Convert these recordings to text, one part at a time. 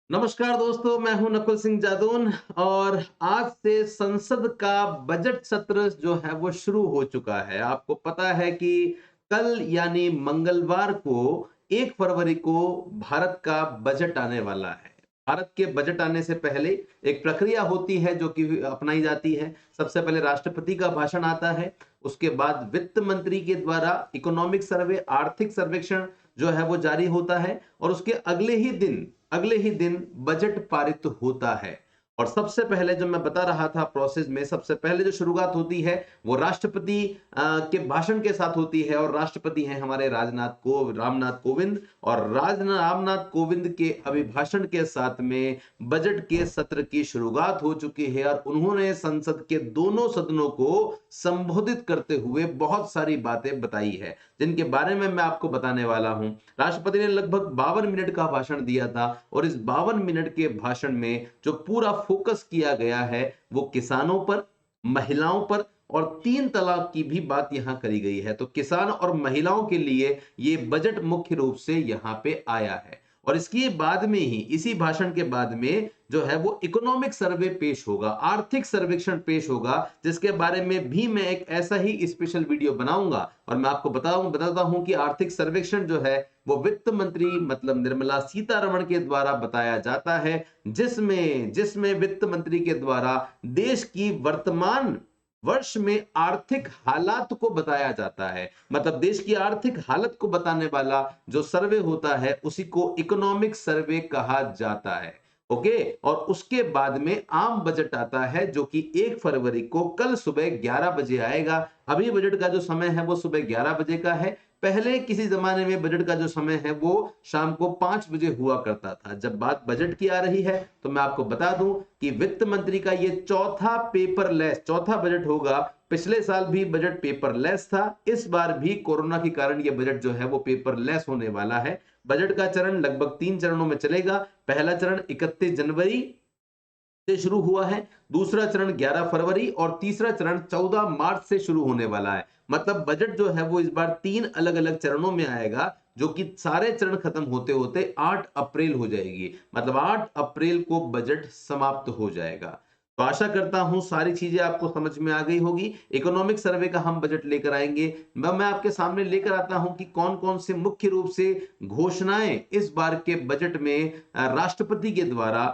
नमस्कार दोस्तों, मैं हूं नकुल सिंह जादून और आज से संसद का बजट सत्र जो है वो शुरू हो चुका है। आपको पता है कि कल यानी मंगलवार को 1 फरवरी को भारत का बजट आने वाला है। भारत के बजट आने से पहले एक प्रक्रिया होती है जो कि अपनाई जाती है। सबसे पहले राष्ट्रपति का भाषण आता है, उसके बाद वित्त मंत्री के द्वारा इकोनॉमिक सर्वे, आर्थिक सर्वेक्षण जो है वो जारी होता है और उसके अगले ही दिन बजट पारित होता है। और सबसे पहले जो मैं बता रहा था प्रोसेस में, सबसे पहले जो शुरुआत होती है वो राष्ट्रपति के भाषण के साथ होती है और राष्ट्रपति हैं हमारे रामनाथ कोविंद। और रामनाथ कोविंद के अभिभाषण के साथ में बजट के सत्र की शुरुआत हो चुकी है और उन्होंने संसद के दोनों सदनों को संबोधित करते हुए बहुत सारी बातें बताई है, जिनके बारे में मैं आपको बताने वाला हूं। राष्ट्रपति ने लगभग 52 मिनट का भाषण दिया था और इस 52 मिनट के भाषण में जो पूरा फोकस किया गया है वो किसानों पर, महिलाओं पर और 3 तलाक की भी बात यहां करी गई है। तो किसान और महिलाओं के लिए ये बजट मुख्य रूप से यहां पे आया है। और इसके बाद में ही, इसी भाषण के बाद में जो है वो इकोनॉमिक सर्वे पेश होगा, आर्थिक सर्वेक्षण पेश होगा, जिसके बारे में भी मैं एक ऐसा ही स्पेशल वीडियो बनाऊंगा। और मैं आपको बताता हूं कि आर्थिक सर्वेक्षण जो है वो वित्त मंत्री मतलब निर्मला सीतारमण के द्वारा बताया जाता है, जिसमें जिसमें वित्त मंत्री के द्वारा देश की वर्तमान वर्ष में आर्थिक हालात को बताया जाता है। मतलब देश की आर्थिक हालत को बताने वाला जो सर्वे होता है उसी को इकोनॉमिक सर्वे कहा जाता है। ओके, और उसके बाद में आम बजट आता है जो कि 1 फरवरी को कल सुबह 11 बजे आएगा। अभी बजट का जो समय है वो सुबह 11 बजे का है। पहले किसी जमाने में बजट का जो समय है वो शाम को 5 बजे हुआ करता था। जब बात बजट की आ रही है तो मैं आपको बता दूं कि वित्त मंत्री का ये चौथा बजट होगा। पिछले साल भी बजट पेपरलेस था, इस बार भी कोरोना के कारण ये बजट जो है वो पेपरलेस होने वाला है। बजट का चरण लगभग 3 चरणों में चलेगा। पहला चरण 31 जनवरी से शुरू हुआ है, दूसरा चरण 11 फरवरी और तीसरा चरण 14 मार्च से शुरू होने वाला है। मतलब बजट जो है वो इस बार 3 अलग-अलग चरणों में आएगा, जो कि सारे चरण खत्म होते-होते 8 अप्रैल हो जाएगी। मतलब 8 अप्रैल को बजट समाप्त हो जाएगा। तो आशा करता हूं सारी चीजें आपको समझ में आ गई होगी। इकोनॉमिक सर्वे का हम बजट लेकर आएंगे। मैं आपके सामने लेकर आता हूं कि कौन-कौन से मुख्य रूप से घोषणाएं इस बार के बजट में राष्ट्रपति के द्वारा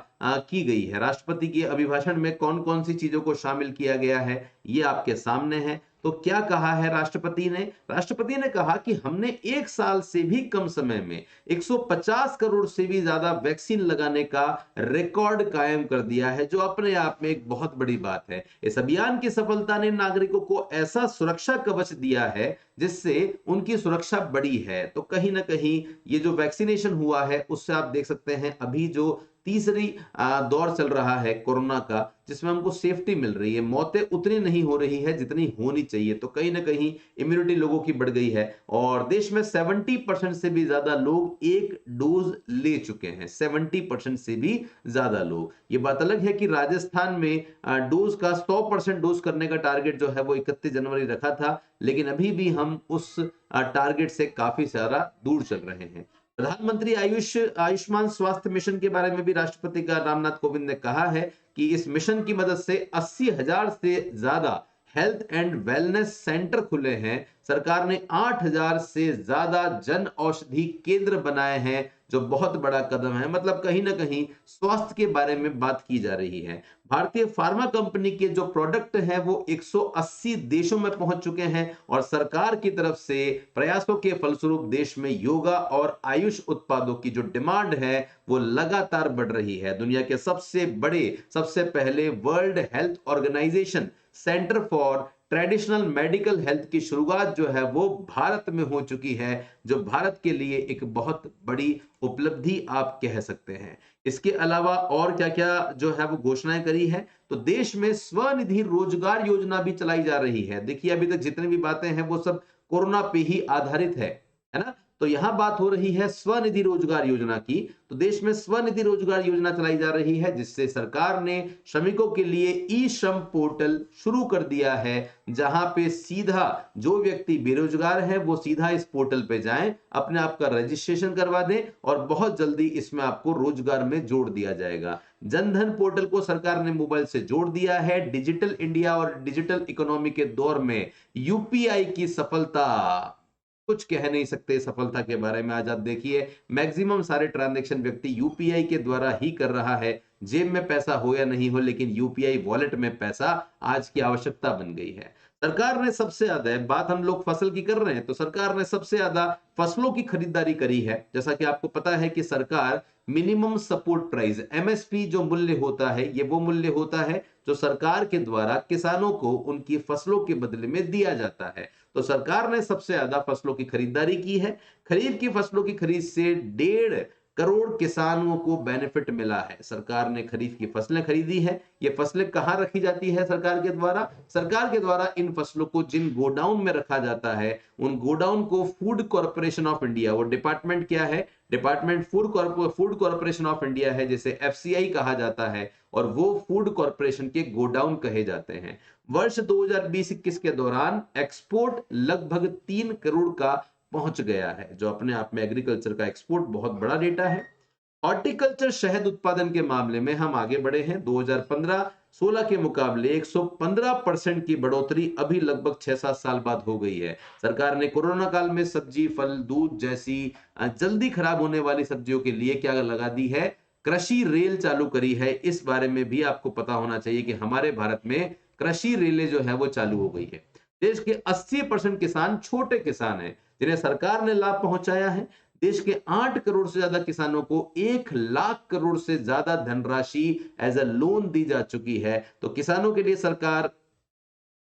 की गई है। राष्ट्रपति के अभिभाषण में कौन-कौन सी चीजों को शामिल किया गया है, ये आपके सामने है। तो क्या कहा है राष्ट्रपति ने? राष्ट्रपति ने कहा कि हमने 1 साल से भी कम समय में 150 करोड़ से भी ज्यादा वैक्सीन लगाने का रिकॉर्ड कायम कर दिया है, जो अपने आप में एक बहुत बड़ी बात है। इस अभियान की सफलता ने नागरिकों को ऐसा सुरक्षा कवच दिया है जिससे उनकी सुरक्षा बढ़ी है। तो कहीं ना कहीं ये जो वैक्सीनेशन हुआ है उससे आप देख सकते हैं अभी जो तीसरी दौर चल रहा है कोरोना का, जिसमें हमको सेफ्टी मिल रही है, मौतें उतनी नहीं हो रही है जितनी होनी चाहिए। तो कहीं ना कहीं इम्यूनिटी लोगों की बढ़ गई है और देश में 70% से भी ज्यादा लोग एक डोज ले चुके हैं। 70% से भी ज्यादा लोग। ये बात अलग है कि राजस्थान में डोज का 100% डोज करने का टारगेट जो है वो 31 जनवरी रखा था, लेकिन अभी भी हम उस टारगेट से काफी सारा दूर चल रहे हैं। प्रधानमंत्री आयुष्मान स्वास्थ्य मिशन के बारे में भी राष्ट्रपति का रामनाथ कोविंद ने कहा है कि इस मिशन की मदद से 80,000 से ज्यादा हेल्थ एंड वेलनेस सेंटर खुले हैं। सरकार ने 8,000 से ज्यादा जन औषधि केंद्र बनाए हैं, जो बहुत बड़ा कदम है। मतलब कहीं ना कहीं स्वास्थ्य के बारे में बात की जा रही है। भारतीय फार्मा कंपनी के जो प्रोडक्ट हैं वो 180 देशों में पहुंच चुके हैं और सरकार की तरफ से प्रयासों के फलस्वरूप देश में योगा और आयुष उत्पादों की जो डिमांड है वो लगातार बढ़ रही है। दुनिया के सबसे पहले World Health Organization centre for traditional medical health की शुरुआत जो है वो भारत में हो चुकी है, जो भारत के लिए एक बहुत बड़ी उपलब्धि आप कह सकते हैं। इसके अलावा और क्या-क्या जो है वो घोषणाएं करी है, तो देश में स्वनिधि रोजगार योजना भी चलाई जा रही है। देखिए अभी तक जितनी भी बातें हैं वो सब कोरोना पे ही आधारित है ना? तो यहां बात हो रही है स्वनिधि रोजगार योजना की। तो देश में स्वनिधि रोजगार योजना चलाई जा रही है, जिससे सरकार ने श्रमिकों के लिए ई श्रम पोर्टल शुरू कर दिया है, जहां पे सीधा जो व्यक्ति बेरोजगार है वो सीधा इस पोर्टल पे जाएं, अपने आप का रजिस्ट्रेशन करवा दें और बहुत जल्दी इसमें आपको रोजगार में जोड़ दिया जाएगा। जनधन पोर्टल को सरकार ने मोबाइल से जोड़ दिया है। डिजिटल इंडिया और डिजिटल इकोनॉमी के दौर में यूपीआई की सफलता, कुछ कह नहीं सकते सफलता के बारे में। आज आप देखिए मैक्सिमम सारे ट्रांजैक्शन व्यक्ति यूपीआई के द्वारा ही कर रहा है। जेब में पैसा हो या नहीं हो, लेकिन यूपीआई वॉलेट में पैसा आज की आवश्यकता बन गई है। सरकार ने सबसे ज्यादा, बात हम लोग फसल की कर रहे हैं, तो सरकार ने सबसे ज्यादा फसलों की खरीदारी करी है। जैसा कि आपको पता है कि सरकार मिनिमम सपोर्ट प्राइस एमएसपी जो मूल्य होता है, ये वो मूल्य होता है जो सरकार के द्वारा किसानों को उनकी फसलों के बदले में दिया जाता है। तो सरकार ने सबसे ज्यादा फसलों की खरीदारी की है। खरीफ की फसलों की खरीद से 1.5 करोड़ किसानों को बेनिफिट मिला है। सरकार ने खरीफ की फसलें खरीदी है। ये फसलें कहां रखी जाती है सरकार के द्वारा? सरकार के द्वारा इन फसलों को जिन गोडाउन में रखा जाता है, उन गोडाउन को फूड कॉर्पोरेशन ऑफ इंडिया, वो डिपार्टमेंट क्या है? Department food corporation of India है, जिसे एफसीआई कहा जाता है, और वो फूड कॉर्पोरेशन के गोडाउन कहे जाते हैं। वर्ष 2020-21 के दौरान एक्सपोर्ट लगभग 3 करोड़ का पहुंच गया है, जो अपने आप में एग्रीकल्चर का एक्सपोर्ट बहुत बड़ा डेटा है। हॉर्टिकल्चर शहद उत्पादन के मामले में हम आगे बढ़े हैं। 2015-16 के मुकाबले 115% की बढ़ोतरी अभी लगभग 6-7 साल बाद हो गई है। सरकार ने कोरोना काल में सब्जी, फल, दूध जैसी जल्दी खराब होने वाली सब्जियों के लिए क्या लगा दी है? कृषि रेल चालू करी है। इस बारे में भी आपको पता होना चाहिए कि हमारे भारत में कृषि रेलें जो है वो चालू हो गई है। देश के 80% किसान छोटे किसान हैं, जिन्हें सरकार ने लाभ पहुंचाया है। देश के 8 करोड़ से ज्यादा किसानों को 1 लाख करोड़ से ज्यादा धनराशि एज अ लोन दी जा चुकी है। तो किसानों के लिए सरकार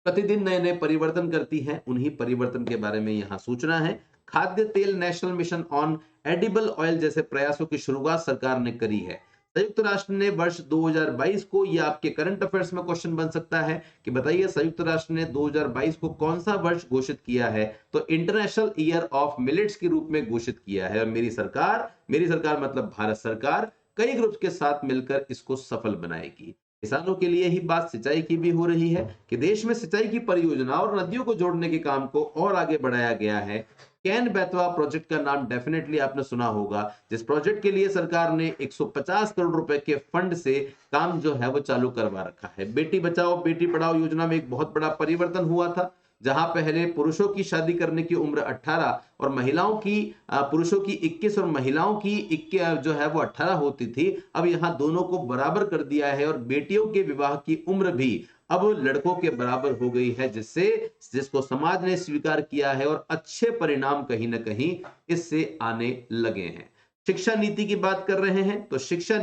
प्रतिदिन नए नए परिवर्तन करती है। उन्हीं परिवर्तन के बारे में यहां सूचना है। खाद्य तेल national mission on edible oil जैसे प्रयासों की शुरुआत सरकार ने करी है। संयुक्त राष्ट्र ने वर्ष 2022 को, यह आपके करंट अफेयर्स में क्वेश्चन बन सकता है कि बताइए संयुक्त राष्ट्र ने 2022 को कौन सा वर्ष घोषित किया है? तो इंटरनेशनल ईयर ऑफ मिलेट्स के रूप में घोषित किया है। और मेरी सरकार मतलब भारत सरकार कई ग्रुप्स के साथ मिलकर इसको सफल बनाएगी। किसानों के लिए ही बात सिंचाई की भी हो रही है कि देश में सिंचाई की परियोजना और नदियों को जोड़ने के काम को और आगे बढ़ाया गया है। कैन बेतवा प्रोजेक्ट का नाम डेफिनेटली आपने सुना होगा, जिस प्रोजेक्ट के लिए सरकार ने 150 करोड़ रुपए के फंड से काम जो है वो चालू करवा रखा है। बेटी बचाओ बेटी पढ़ाओ योजना में एक बहुत बड़ा परिवर्तन हुआ था, जहां पहले पुरुषों की शादी करने की उम्र 18 और महिलाओं की, पुरुषों की 21 और महिलाओं की 21 जो है वो 18 होती थी। अब यहां दोनों को बराबर कर दिया है और बेटियों के विवाह की उम्र भी अब लड़कों के बराबर हो गई है, जिसको समाज ने स्वीकार किया है और अच्छे परिणाम कहीं ना कहीं इससे आने लगे हैं। शिक्षा नीति की बात कर रहे हैं, तो शिक्षा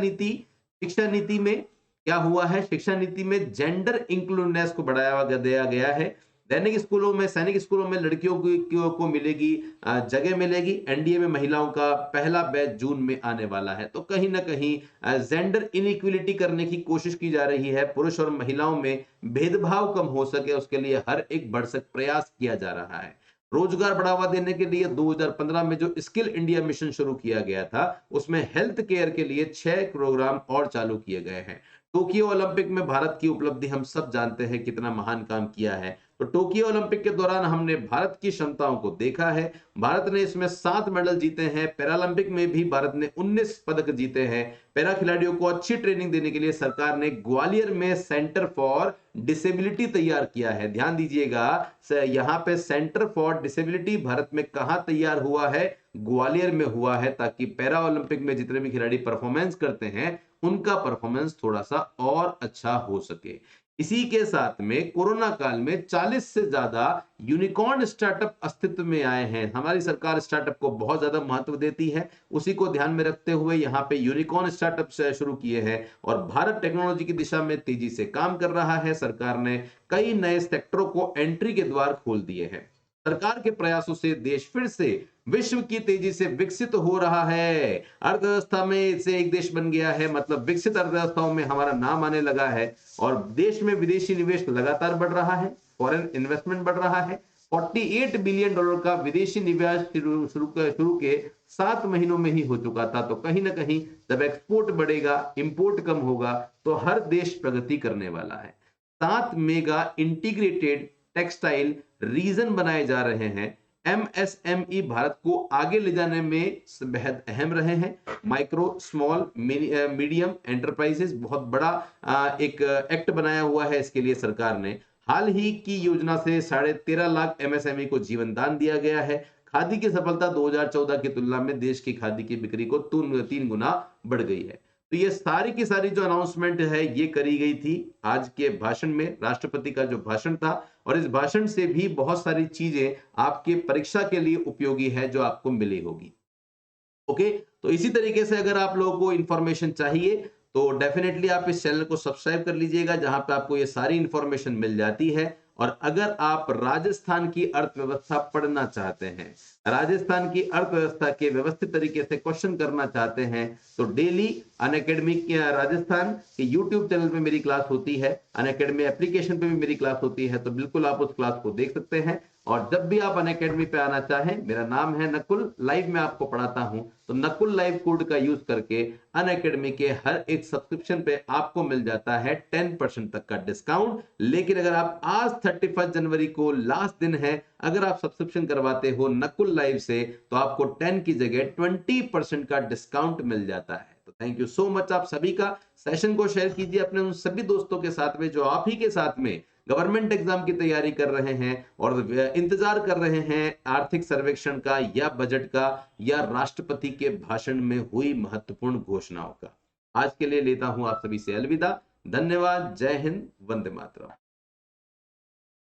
नीति में क्या हुआ है? शिक्षा नीति में जेंडर इंक्लूसिवनेस को बढ़ावा दिया गया है। सैनिक स्कूलों में लड़कियों को मिलेगी जगह मिलेगी। एनडीए में महिलाओं का पहला बैच जून में आने वाला है। तो कहीं ना कहीं जेंडर इनइक्वलिटी करने की कोशिश की जा रही है। पुरुष और महिलाओं में भेदभाव कम हो सके, उसके लिए हर एक भरसक प्रयास किया जा रहा है। रोजगार बढ़ावा देने के लिए 2015 में जो स्किल इंडिया मिशन शुरू किया गया था, उसमें हेल्थ केयर के लिए 6 प्रोग्राम और चालू किए गए हैं। टोक्यो ओलंपिक में भारत की उपलब्धि हम सब जानते हैं, कितना महान काम किया है। तो टोक्यो ओलंपिक के दौरान हमने भारत की क्षमताओं को देखा है। भारत ने इसमें 7 मेडल जीते हैं। पैरालंपिक में भी भारत ने 19 पदक जीते हैं। पैरा खिलाड़ियों को अच्छी ट्रेनिंग देने के लिए सरकार ने ग्वालियर में सेंटर फॉर डिसेबिलिटी तैयार किया है। ध्यान दीजिएगा, यहां पे सेंटर फॉर डिसेबिलिटी भारत में कहां तैयार हुआ है? ग्वालियर में हुआ है, ताकि पैरा ओलंपिक में जितने भी खिलाड़ी परफॉर्मेंस करते हैं उनका परफॉर्मेंस थोड़ा सा और अच्छा हो सके। इसी के साथ में कोरोना काल में 40 से ज्यादा यूनिकॉर्न स्टार्टअप अस्तित्व में आए हैं। हमारी सरकार स्टार्टअप को बहुत ज्यादा महत्व देती है। उसी को ध्यान में रखते हुए यहाँ पे यूनिकॉर्न स्टार्टअप शुरू किए हैं और भारत टेक्नोलॉजी की दिशा में तेजी से काम कर रहा है। सरकार ने कई नए सेक्टरों को एंट्री के द्वार खोल दिए हैं। सरकार के प्रयासों से देश फिर से विश्व की तेजी से विकसित हो रहा है। अर्थव्यवस्था में से एक देश बन गया है, मतलब विकसित अर्थव्यवस्थाओं में हमारा नाम आने लगा है और देश में विदेशी निवेश लगातार बढ़ रहा है। फॉरेन इन्वेस्टमेंट बढ़ रहा है। $48 बिलियन का विदेशी निवेश शुरू के 7 महीनों में ही हो चुका था। तो कहीं ना कहीं जब एक्सपोर्ट बढ़ेगा, इंपोर्ट कम होगा, तो हर देश प्रगति करने वाला है। 7 मेगा इंटीग्रेटेड टेक्सटाइल रीजन बनाए जा रहे हैं। एमएसएमई भारत को आगे ले जाने में बेहद अहम रहे हैं। माइक्रो स्मॉल मीडियम एंटरप्राइजेस बहुत बड़ा एक एक्ट बनाया हुआ है इसके लिए सरकार ने। हाल ही की योजना से 13.5 लाख एमएसएमई को जीवन दान दिया गया है। खादी की सफलता 2014 की तुलना में देश की खादी की बिक्री को 3 गुना बढ़ गई है। तो ये सारी की सारी जो अनाउंसमेंट है ये करी गई थी आज के भाषण में, राष्ट्रपति का जो भाषण था। और इस भाषण से भी बहुत सारी चीजें आपके परीक्षा के लिए उपयोगी है जो आपको मिली होगी। ओके, तो इसी तरीके से अगर आप लोगों को इंफॉर्मेशन चाहिए तो डेफिनेटली आप इस चैनल को सब्सक्राइब कर लीजिएगा, जहां पे आपको ये सारी इंफॉर्मेशन मिल जाती है। और अगर आप राजस्थान की अर्थव्यवस्था पढ़ना चाहते हैं, राजस्थान की अर्थव्यवस्था के व्यवस्थित तरीके से क्वेश्चन करना चाहते हैं, तो डेली अनअकैडमी राजस्थान के यूट्यूब चैनल पे मेरी क्लास होती है, अनअकैडमी एप्लीकेशन पे भी मेरी क्लास होती है। तो बिल्कुल आप उस क्लास को देख सकते हैं। और जब भी आप अनअकैडमी पे आना चाहें, मेरा नाम है नकुल, लाइव में आपको पढ़ाता हूं। तो नकुल लाइव कोड का यूज करके अनअकैडमी के हर एक सब्सक्रिप्शन पे आपको मिल जाता है 10% तक का डिस्काउंट। लेकिन अगर आप आज 31 जनवरी को लास्ट दिन है, अगर आप सब्सक्रिप्शन करवाते हो नकुल लाइव से, तो आपको 10 की जगह 20% का डिस्काउंट मिल जाता है। तो थैंक यू सो मच आप सभी का। सेशन को शेयर कीजिए अपने उन सभी दोस्तों के साथ में जो आप ही के साथ में गवर्नमेंट एग्जाम की तैयारी कर रहे हैं और इंतजार कर रहे हैं आर्थिक सर्वेक्षण का या बजट का या राष्ट्रपति के भाषण में हुई महत्वपूर्ण घोषणाओं का। आज के लिए लेता हूं आप सभी से अलविदा। धन्यवाद। जय हिंद। वंदे मातरम।